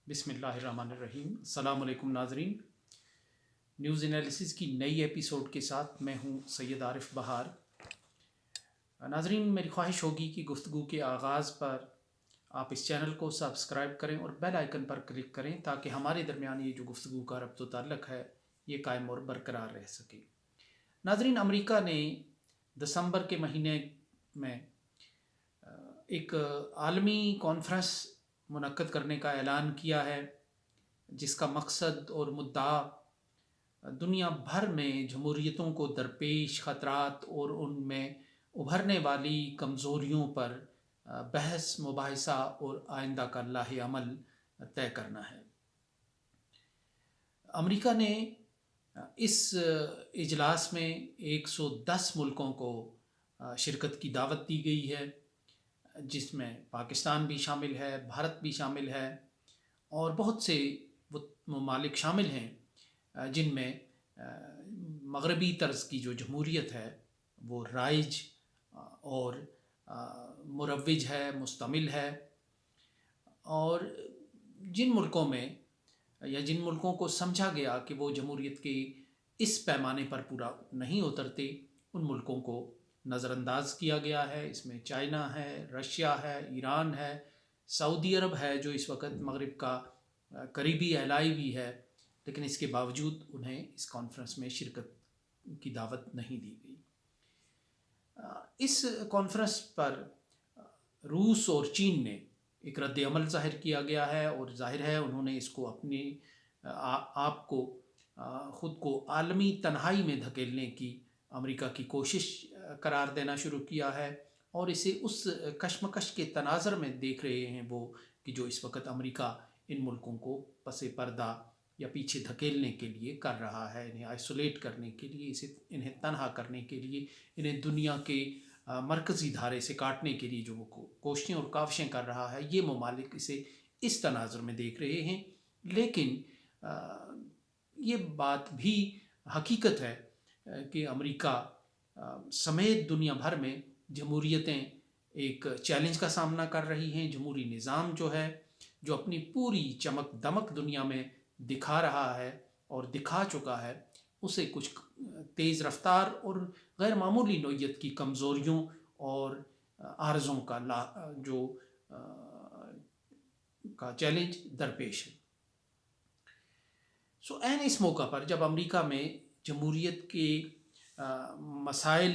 بسم اللہ الرحمن الرحیم۔ السلام علیکم ناظرین، نیوز انالیسز کی نئی ایپیسوڈ کے ساتھ میں ہوں سید عارف بہار۔ ناظرین، میری خواہش ہوگی کہ گفتگو کے آغاز پر آپ اس چینل کو سبسکرائب کریں اور بیل آئیکن پر کلک کریں تاکہ ہمارے درمیان یہ جو گفتگو کا ربط و تعلق ہے یہ قائم اور برقرار رہ سکے۔ ناظرین، امریکہ نے دسمبر کے مہینے میں ایک عالمی کانفرنس منعقد کرنے کا اعلان کیا ہے، جس کا مقصد اور مدعا دنیا بھر میں جمہوریتوں کو درپیش خطرات اور ان میں ابھرنے والی کمزوریوں پر بحث مباحثہ اور آئندہ کا لاہ عمل طے کرنا ہے۔ امریکہ نے اس اجلاس میں 110 ملکوں کو شرکت کی دعوت دی گئی ہے، جس میں پاکستان بھی شامل ہے، بھارت بھی شامل ہے اور بہت سے ممالک شامل ہیں جن میں مغربی طرز کی جو جمہوریت ہے وہ رائج اور مروج ہے، مستمل ہے، اور جن ملکوں میں یا جن ملکوں کو سمجھا گیا کہ وہ جمہوریت کے اس پیمانے پر پورا نہیں اترتے، ان ملکوں کو نظر انداز کیا گیا ہے۔ اس میں چائنا ہے، رشیا ہے، ایران ہے، سعودی عرب ہے جو اس وقت مغرب کا قریبی اہلائی بھی ہے، لیکن اس کے باوجود انہیں اس کانفرنس میں شرکت کی دعوت نہیں دی گئی۔ اس کانفرنس پر روس اور چین نے ایک رد عمل ظاہر کیا گیا ہے، اور ظاہر ہے انہوں نے اس کو اپنے آپ کو خود کو عالمی تنہائی میں دھکیلنے کی امریکہ کی کوشش قرار دینا شروع کیا ہے، اور اسے اس کشمکش کے تناظر میں دیکھ رہے ہیں وہ کہ جو اس وقت امریکہ ان ملکوں کو پس پردہ یا پیچھے دھکیلنے کے لیے کر رہا ہے، انہیں آئسولیٹ کرنے کے لیے، انہیں تنہا کرنے کے لیے، انہیں دنیا کے مرکزی دھارے سے کاٹنے کے لیے جو وہ کوششیں اور کاوشیں کر رہا ہے، یہ ممالک اسے اس تناظر میں دیکھ رہے ہیں۔ لیکن یہ بات بھی حقیقت ہے کہ امریکہ سمیت دنیا بھر میں جمہوریتیں ایک چیلنج کا سامنا کر رہی ہیں۔ جمہوری نظام جو ہے، جو اپنی پوری چمک دمک دنیا میں دکھا رہا ہے اور دکھا چکا ہے، اسے کچھ تیز رفتار اور غیر معمولی نوعیت کی کمزوریوں اور عارضوں کا چیلنج درپیش ہے۔ عین اس موقع پر جب امریکہ میں جمہوریت کے مسائل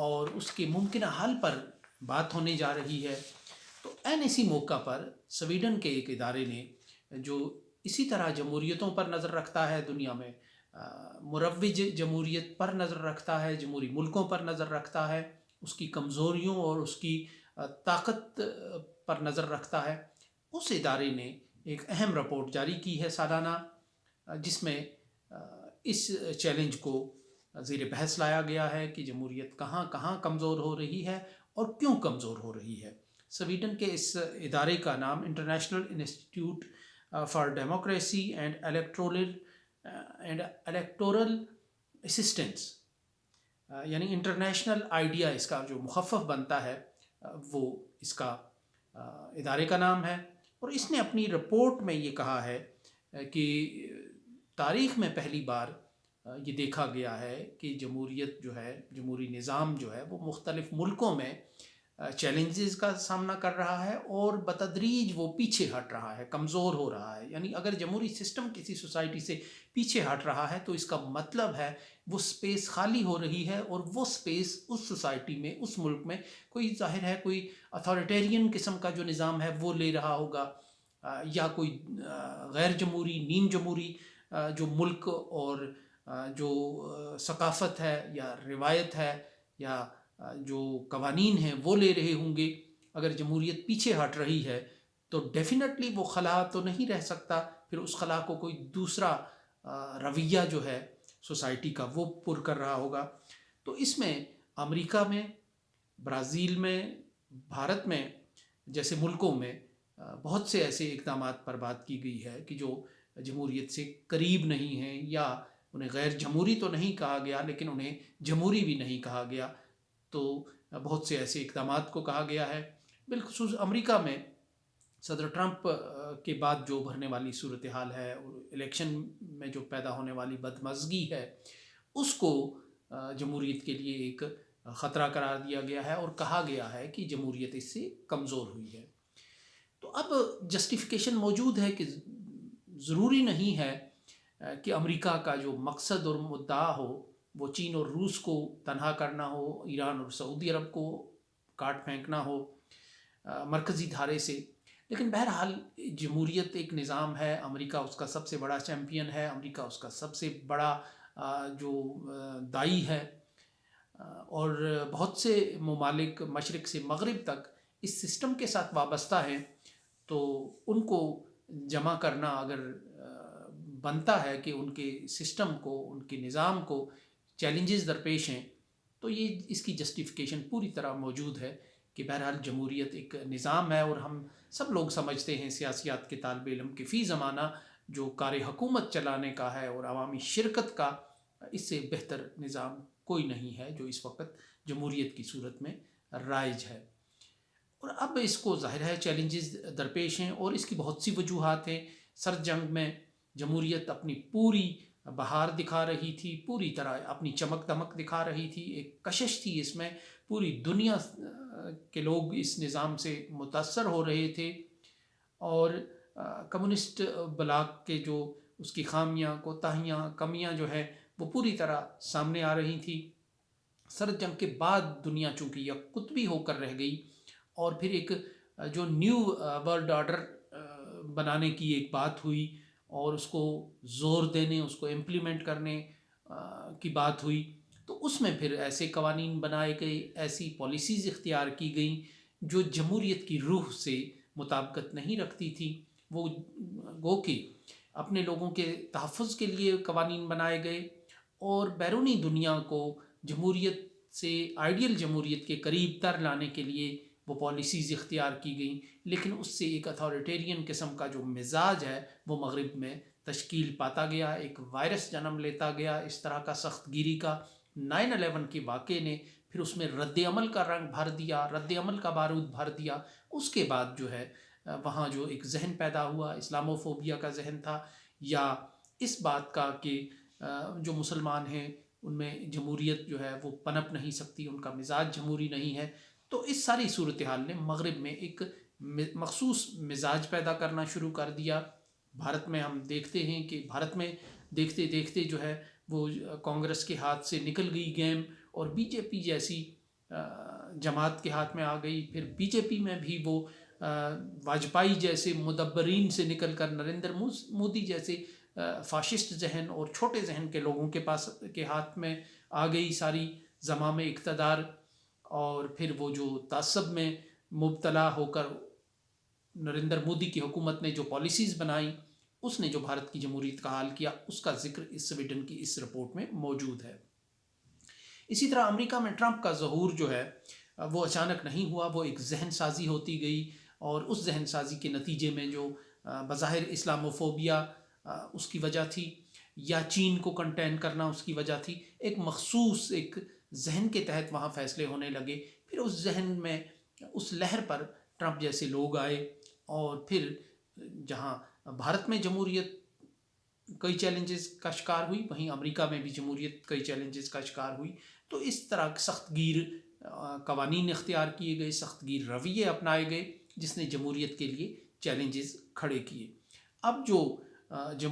اور اس کے ممکنہ حل پر بات ہونے جا رہی ہے، تو عین اسی موقع پر سویڈن کے ایک ادارے نے جو اسی طرح جمہوریتوں پر نظر رکھتا ہے، دنیا میں مروج جمہوریت پر نظر رکھتا ہے، جمہوری ملکوں پر نظر رکھتا ہے، اس کی کمزوریوں اور اس کی طاقت پر نظر رکھتا ہے، اس ادارے نے ایک اہم رپورٹ جاری کی ہے سالانہ، جس میں اس چیلنج کو زیر بحث لایا گیا ہے کہ جمہوریت کہاں کہاں کمزور ہو رہی ہے اور کیوں کمزور ہو رہی ہے۔ سویڈن کے اس ادارے کا نام international institute for democracy and electoral assistance, یعنی انٹرنیشنل آئیڈیا اس کا جو مخفف بنتا ہے، وہ اس کا ادارے کا نام ہے۔ اور اس نے اپنی رپورٹ میں یہ کہا ہے کہ تاریخ میں پہلی بار یہ دیکھا گیا ہے کہ جمہوریت جو ہے، جمہوری نظام جو ہے، وہ مختلف ملکوں میں چیلنجز کا سامنا کر رہا ہے اور بتدریج وہ پیچھے ہٹ رہا ہے، کمزور ہو رہا ہے۔ یعنی اگر جمہوری سسٹم کسی سوسائٹی سے پیچھے ہٹ رہا ہے تو اس کا مطلب ہے وہ سپیس خالی ہو رہی ہے، اور وہ سپیس اس سوسائٹی میں، اس ملک میں کوئی ظاہر ہے کوئی اتھارٹیرین قسم کا جو نظام ہے وہ لے رہا ہوگا، یا کوئی غیر جمہوری، نیم جمہوری جو ملک اور جو ثقافت ہے یا روایت ہے یا جو قوانین ہیں وہ لے رہے ہوں گے۔ اگر جمہوریت پیچھے ہٹ رہی ہے تو ڈیفینیٹلی وہ خلا تو نہیں رہ سکتا، پھر اس خلا کو کوئی دوسرا رویہ جو ہے سوسائٹی کا وہ پر کر رہا ہوگا۔ تو اس میں امریکہ میں، برازیل میں، بھارت میں جیسے ملکوں میں بہت سے ایسے اقدامات پر بات کی گئی ہے کہ جو جمہوریت سے قریب نہیں ہیں، یا انہیں غیر جمہوری تو نہیں کہا گیا لیکن انہیں جمہوری بھی نہیں کہا گیا، تو بہت سے ایسے اقدامات کو کہا گیا ہے۔ بالخصوص امریکہ میں صدر ٹرمپ کے بعد جو ابھرنے والی صورتحال ہے اور الیکشن میں جو پیدا ہونے والی بدمزگی ہے اس کو جمہوریت کے لیے ایک خطرہ قرار دیا گیا ہے اور کہا گیا ہے کہ جمہوریت اس سے کمزور ہوئی ہے۔ تو اب جسٹیفیکیشن موجود ہے کہ ضروری نہیں ہے کہ امریکہ کا جو مقصد اور مدعا ہو وہ چین اور روس کو تنہا کرنا ہو، ایران اور سعودی عرب کو کاٹ پھینکنا ہو مرکزی دھارے سے، لیکن بہرحال جمہوریت ایک نظام ہے، امریکہ اس کا سب سے بڑا چیمپئن ہے، امریکہ اس کا سب سے بڑا جو دائی ہے، اور بہت سے ممالک مشرق سے مغرب تک اس سسٹم کے ساتھ وابستہ ہیں، تو ان کو جمع کرنا اگر بنتا ہے کہ ان کے سسٹم کو، ان کے نظام کو چیلنجز درپیش ہیں، تو یہ اس کی جسٹیفیکیشن پوری طرح موجود ہے کہ بہرحال جمہوریت ایک نظام ہے، اور ہم سب لوگ سمجھتے ہیں سیاسیات کے طالب علم کہ فی زمانہ جو کار حکومت چلانے کا ہے اور عوامی شرکت کا، اس سے بہتر نظام کوئی نہیں ہے جو اس وقت جمہوریت کی صورت میں رائج ہے۔ اور اب اس کو ظاہر ہے چیلنجز درپیش ہیں اور اس کی بہت سی وجوہات ہیں۔ سرد جنگ میں جمہوریت اپنی پوری بہار دکھا رہی تھی، پوری طرح اپنی چمک دمک دکھا رہی تھی، ایک کشش تھی اس میں، پوری دنیا کے لوگ اس نظام سے متاثر ہو رہے تھے، اور کمیونسٹ بلاک کے جو اس کی خامیاں، کوتاہیاں، کمیاں جو ہے وہ پوری طرح سامنے آ رہی تھی۔ سرد جنگ کے بعد دنیا چونکہ یک قطبی ہو کر رہ گئی، اور پھر ایک جو نیو ورلڈ آرڈر بنانے کی ایک بات ہوئی اور اس کو زور دینے، اس کو امپلیمنٹ کرنے کی بات ہوئی، تو اس میں پھر ایسے قوانین بنائے گئے، ایسی پالیسیز اختیار کی گئیں جو جمہوریت کی روح سے مطابقت نہیں رکھتی تھی۔ وہ گو کہ اپنے لوگوں کے تحفظ کے لیے قوانین بنائے گئے، اور بیرونی دنیا کو جمہوریت سے، آئیڈیل جمہوریت کے قریب تر لانے کے لیے وہ پالیسیز اختیار کی گئیں، لیکن اس سے ایک اتھارٹیرین قسم کا جو مزاج ہے وہ مغرب میں تشکیل پاتا گیا، ایک وائرس جنم لیتا گیا اس طرح کا سخت گیری کا۔ 9/11 کے واقعے نے پھر اس میں رد عمل کا رنگ بھر دیا، رد عمل کا بارود بھر دیا۔ اس کے بعد جو ہے وہاں جو ایک ذہن پیدا ہوا، اسلاموفوبیا کا ذہن تھا، یا اس بات کا کہ جو مسلمان ہیں ان میں جمہوریت جو ہے وہ پنپ نہیں سکتی، ان کا مزاج جمہوری نہیں ہے۔ تو اس ساری صورتحال نے مغرب میں ایک مخصوص مزاج پیدا کرنا شروع کر دیا۔ بھارت میں ہم دیکھتے ہیں کہ بھارت میں دیکھتے دیکھتے جو ہے وہ کانگریس کے ہاتھ سے نکل گئی گیم، اور بی جے پی جیسی جماعت کے ہاتھ میں آ گئی۔ پھر بی جے پی میں بھی وہ واجپائی جیسے مدبرین سے نکل کر نریندر مودی جیسے فاشسٹ ذہن اور چھوٹے ذہن کے لوگوں کے ہاتھ میں آ گئی ساری زمام اقتدار، اور پھر وہ جو تعصب میں مبتلا ہو کر نریندر مودی کی حکومت نے جو پالیسیز بنائیں، اس نے جو بھارت کی جمہوریت کا حال کیا، اس کا ذکر اس سویڈن کی اس رپورٹ میں موجود ہے۔ اسی طرح امریکہ میں ٹرمپ کا ظہور جو ہے وہ اچانک نہیں ہوا، وہ ایک ذہن سازی ہوتی گئی، اور اس ذہن سازی کے نتیجے میں جو بظاہر اسلاموفوبیا اس کی وجہ تھی، یا چین کو کنٹین کرنا اس کی وجہ تھی، ایک مخصوص ایک ذہن کے تحت وہاں فیصلے ہونے لگے۔ پھر اس ذہن میں، اس لہر پر ٹرمپ جیسے لوگ آئے، اور پھر جہاں بھارت میں جمہوریت کئی چیلنجز کا شکار ہوئی، وہیں امریکہ میں بھی جمہوریت کئی چیلنجز کا شکار ہوئی۔ تو اس طرح سخت گیر قوانین اختیار کیے گئے، سخت گیر رویے اپنائے گئے، جس نے جمہوریت کے لیے چیلنجز کھڑے کیے۔ اب جو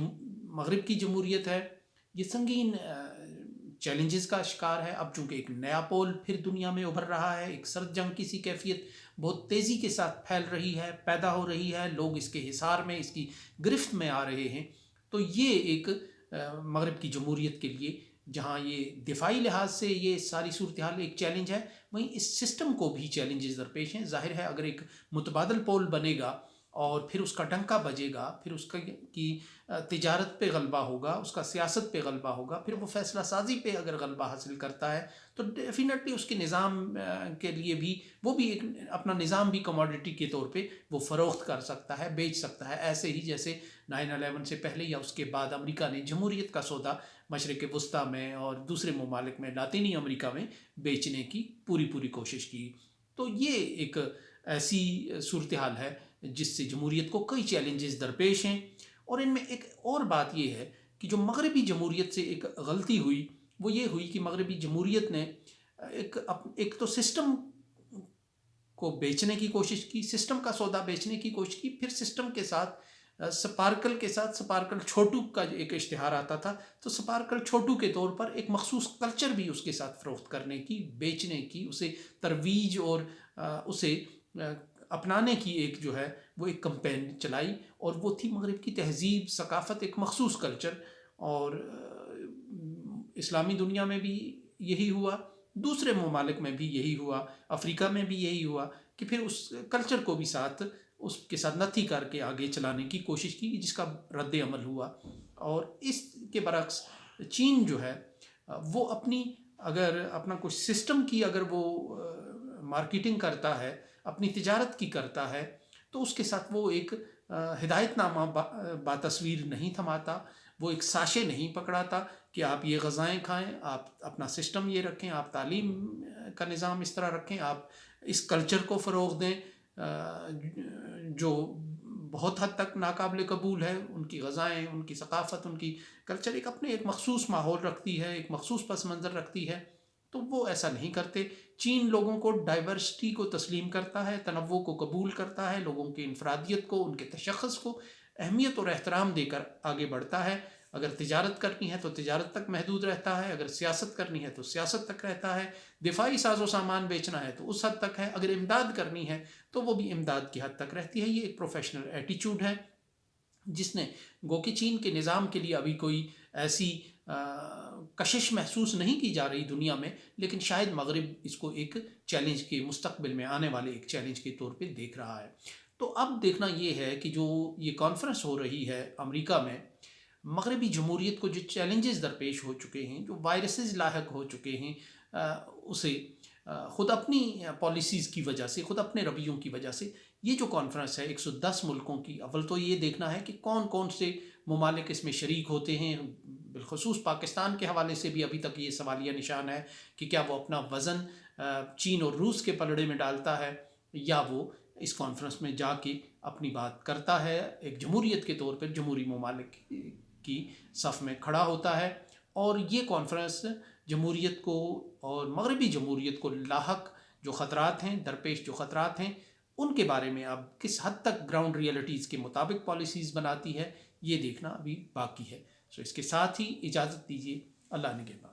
مغرب کی جمہوریت ہے یہ سنگین چیلنجز کا شکار ہے۔ اب چونکہ ایک نیا پول پھر دنیا میں ابھر رہا ہے، ایک سرد جنگ کی سی کیفیت بہت تیزی کے ساتھ پھیل رہی ہے، پیدا ہو رہی ہے، لوگ اس کے حصار میں، اس کی گرفت میں آ رہے ہیں۔ تو یہ ایک مغرب کی جمہوریت کے لیے، جہاں یہ دفاعی لحاظ سے یہ ساری صورتحال ایک چیلنج ہے، وہیں اس سسٹم کو بھی چیلنجز درپیش ہیں۔ ظاہر ہے اگر ایک متبادل پول بنے گا اور پھر اس کا ڈنکا بجے گا، پھر اس کی تجارت پہ غلبہ ہوگا، اس کا سیاست پہ غلبہ ہوگا، پھر وہ فیصلہ سازی پہ اگر غلبہ حاصل کرتا ہے تو ڈیفینیٹلی اس کے نظام کے لیے بھی، وہ بھی ایک اپنا نظام بھی کموڈٹی کے طور پہ وہ فروخت کر سکتا ہے، بیچ سکتا ہے، ایسے ہی جیسے 9/11 سے پہلے یا اس کے بعد امریکہ نے جمہوریت کا سودا مشرق وسطیٰ میں اور دوسرے ممالک میں، لاطینی امریکہ میں بیچنے کی پوری کوشش کی۔ تو یہ ایک ایسی صورتحال ہے جس سے جمہوریت کو کئی چیلنجز درپیش ہیں. اور ان میں ایک اور بات یہ ہے کہ جو مغربی جمہوریت سے ایک غلطی ہوئی وہ یہ ہوئی کہ مغربی جمہوریت نے ایک تو سسٹم کو بیچنے کی کوشش کی، سسٹم کا سودا بیچنے کی کوشش کی، پھر سسٹم کے ساتھ سپارکل چھوٹو کا ایک اشتہار آتا تھا تو سپارکل چھوٹو کے طور پر ایک مخصوص کلچر بھی اس کے ساتھ فروخت کرنے کی، بیچنے کی، اسے ترویج اور اسے اپنانے کی ایک جو ہے وہ ایک کمپین چلائی، اور وہ تھی مغرب کی تہذیب، ثقافت، ایک مخصوص کلچر. اور اسلامی دنیا میں بھی یہی ہوا، دوسرے ممالک میں بھی یہی ہوا، افریقہ میں بھی یہی ہوا کہ پھر اس کلچر کو بھی ساتھ اس کے ساتھ نتھی کر کے آگے چلانے کی کوشش کی، جس کا رد عمل ہوا. اور اس کے برعکس چین جو ہے وہ اپنا کچھ سسٹم کی اگر وہ مارکیٹنگ کرتا ہے، اپنی تجارت کی کرتا ہے، تو اس کے ساتھ وہ ایک ہدایت نامہ باتصویر نہیں تھماتا، وہ ایک ساشے نہیں پکڑاتا کہ آپ یہ غذائیں کھائیں، آپ اپنا سسٹم یہ رکھیں، آپ تعلیم کا نظام اس طرح رکھیں، آپ اس کلچر کو فروغ دیں جو بہت حد تک ناقابل قبول ہے. ان کی غذائیں، ان کی ثقافت، ان کی کلچر ایک مخصوص ماحول رکھتی ہے، ایک مخصوص پس منظر رکھتی ہے، تو وہ ایسا نہیں کرتے. چین لوگوں کو ڈائیورسٹی کو تسلیم کرتا ہے، تنوع کو قبول کرتا ہے، لوگوں کی انفرادیت کو، ان کے تشخص کو اہمیت اور احترام دے کر آگے بڑھتا ہے. اگر تجارت کرنی ہے تو تجارت تک محدود رہتا ہے، اگر سیاست کرنی ہے تو سیاست تک رہتا ہے، دفاعی ساز و سامان بیچنا ہے تو اس حد تک ہے، اگر امداد کرنی ہے تو وہ بھی امداد کی حد تک رہتی ہے. یہ ایک پروفیشنل ایٹیچیوڈ ہے جس نے گو کہ چین کے نظام کے لیے ابھی کوئی ایسی کشش محسوس نہیں کی جا رہی دنیا میں، لیکن شاید مغرب اس کو ایک چیلنج کے مستقبل میں آنے والے ایک چیلنج کے طور پہ دیکھ رہا ہے. تو اب دیکھنا یہ ہے کہ جو یہ کانفرنس ہو رہی ہے امریکہ میں، مغربی جمہوریت کو جو چیلنجز درپیش ہو چکے ہیں، جو وائرسز لاحق ہو چکے ہیں، اسے خود اپنی پالیسیز کی وجہ سے، خود اپنے رویوں کی وجہ سے، یہ جو کانفرنس ہے 110 ملکوں کی، اول تو یہ دیکھنا ہے کہ کون کون سے ممالک اس میں شریک ہوتے ہیں. بالخصوص پاکستان کے حوالے سے بھی ابھی تک یہ سوالیہ نشان ہے کہ کیا وہ اپنا وزن چین اور روس کے پلڑے میں ڈالتا ہے، یا وہ اس کانفرنس میں جا کے اپنی بات کرتا ہے، ایک جمہوریت کے طور پر جمہوری ممالک کی صف میں کھڑا ہوتا ہے. اور یہ کانفرنس جمہوریت کو اور مغربی جمہوریت کو لاحق جو خطرات ہیں، درپیش جو خطرات ہیں، ان کے بارے میں اب کس حد تک گراؤنڈ ریئلٹیز کے مطابق پالیسیز بناتی ہے، یہ دیکھنا ابھی باقی ہے. سو اس کے ساتھ ہی اجازت دیجیے. اللہ نگہبان.